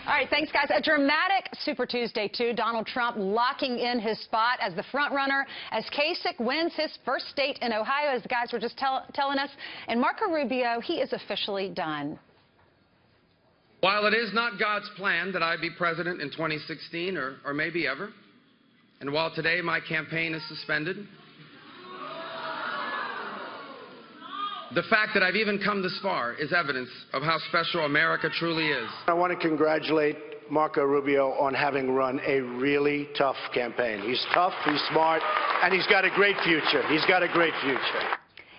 All right, thanks, guys. A dramatic Super Tuesday, too. Donald Trump locking in his spot as the front runner as Kasich wins his first state in Ohio, as the guys were just telling us. And Marco Rubio, he is officially done. While it is not God's plan that I be president in 2016 or maybe ever, and while today my campaign is suspended, the fact that I've even come this far is evidence of how special America truly is. I want to congratulate Marco Rubio on having run a really tough campaign. He's tough, he's smart, and he's got a great future. He's got a great future.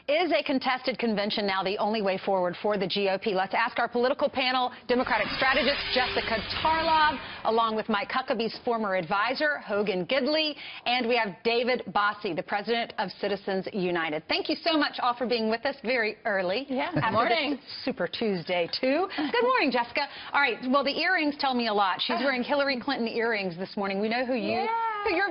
Is a contested convention now the only way forward for the GOP? Let's ask our political panel, Democratic strategist Jessica Tarlov, along with Mike Huckabee's former advisor, Hogan Gidley, and we have David Bossie, the president of Citizens United. Thank you so much all for being with us very early. Yeah, good morning. Super Tuesday, too. Good morning, Jessica. All right, well, the earrings tell me a lot. She's wearing Hillary Clinton earrings this morning. We know who you're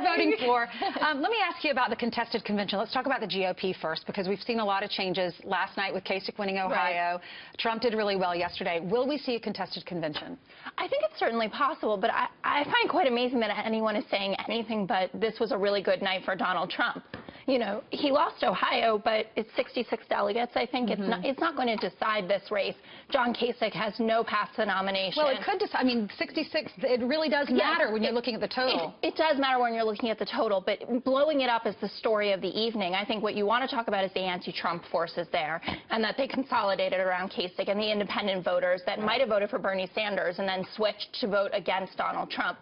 voting for. Let me ask you about the contested convention. Let's talk about the GOP first, because we've seen a lot of changes last night with Kasich winning Ohio. Right. Trump did really well yesterday. Will we see a contested convention? I think it's certainly possible, but I find quite amazing that anyone is saying anything but this was a really good night for Donald Trump. You know, he lost Ohio, but it's 66 delegates. I think it's not going to decide this race. John Kasich has no path to nomination. Well, it could decide. I mean, 66, it really does matter when you're looking at the total. It does matter when you're looking at the total, but blowing it up is the story of the evening. I think what you want to talk about is the anti-Trump forces there, and that they consolidated around Kasich and the independent voters that might have voted for Bernie Sanders and then switched to vote against Donald Trump.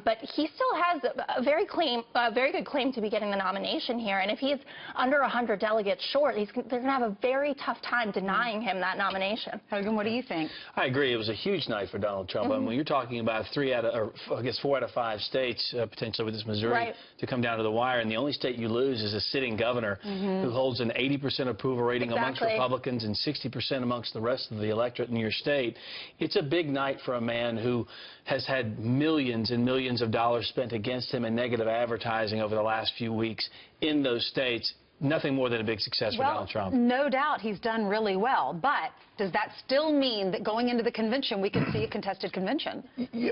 But he still has a very good claim to be getting the nomination here, and if he's under 100 delegates short, they're going to have a very tough time denying him that nomination. Hogan, what do you think? I agree. It was a huge night for Donald Trump. I mean, you're talking about 4 out of 5 states, potentially with this Missouri, to come down to the wire, and the only state you lose is a sitting governor who holds an 80% approval rating amongst Republicans and 60% amongst the rest of the electorate in your state. It's a big night for a man who has had millions and millions of dollars spent against him in negative advertising over the last few weeks in those states. Nothing more than a big success for Donald Trump. No doubt he's done really well, but does that still mean that going into the convention we could see a contested convention?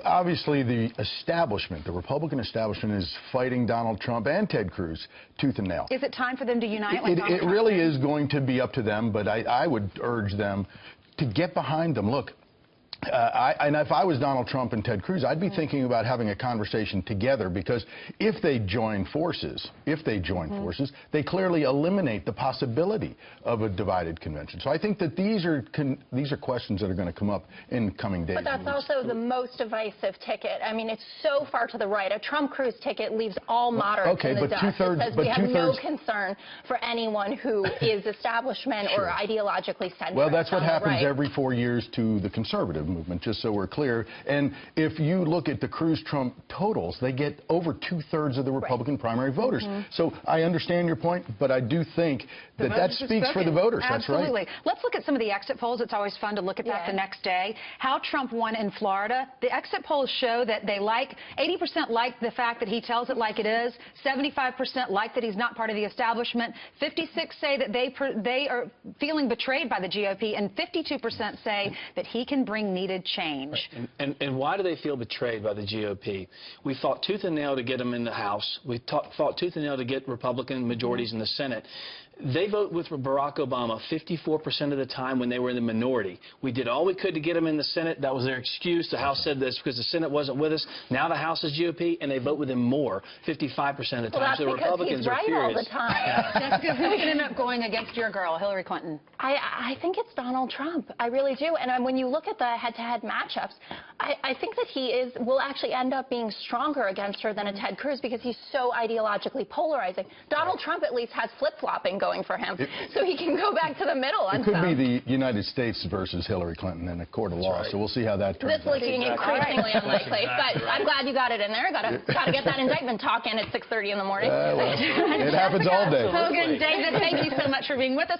Obviously, the establishment, the Republican establishment, is fighting Donald Trump and Ted Cruz tooth and nail. Is it time for them to unite? It really is going to be up to them, but I would urge them to get behind them. Look, and if I was Donald Trump and Ted Cruz, I'd be thinking about having a conversation together, because if they join forces, they clearly eliminate the possibility of a divided convention. So I think that these are questions that are going to come up in coming days. But that's also the most divisive ticket. I mean, it's so far to the right. A Trump-Cruz ticket leaves all moderates in the dust. It says we have no concern for anyone who is establishment or ideologically centered. Well, that's what happens every 4 years to the conservative movement, just so we're clear. And if you look at the Cruz-Trump totals, they get over 2/3 of the Republican primary voters. So I understand your point, but I do think that that speaks for the voters. Absolutely. That's right. Let's look at some of the exit polls. It's always fun to look at that the next day. How Trump won in Florida. The exit polls show that they 80% like the fact that he tells it like it is, 75% like that he's not part of the establishment, 56% say that they are feeling betrayed by the GOP, and 52% say that he can bring needed change. Right. And why do they feel betrayed by the GOP? We fought tooth and nail to get them in the House. We fought tooth and nail to get Republican majorities in the Senate. They vote with Barack Obama 54% of the time when they were in the minority. We did all we could to get them in the Senate. That was their excuse. The House said this because the Senate wasn't with us. Now the House is GOP, and they vote with him more, 55% of the time. Well, that's so the Republicans he's right all the time. Jessica, who could end up going against your girl, Hillary Clinton? I think it's Donald Trump. I really do. And when you look at the head-to-head matchups, I think that he will actually end up being stronger against her than a Ted Cruz, because he's so ideologically polarizing. Donald Trump at least has flip-flopping going for him, so he can go back to the middle. It could be the United States versus Hillary Clinton in a court of law, so we'll see how that turns out. This looking increasingly unlikely, but I'm glad you got it in there. Got to get that indictment talk in at 6:30 in the morning. Well, it happens all day. Hogan, David, thank you so much for being with us.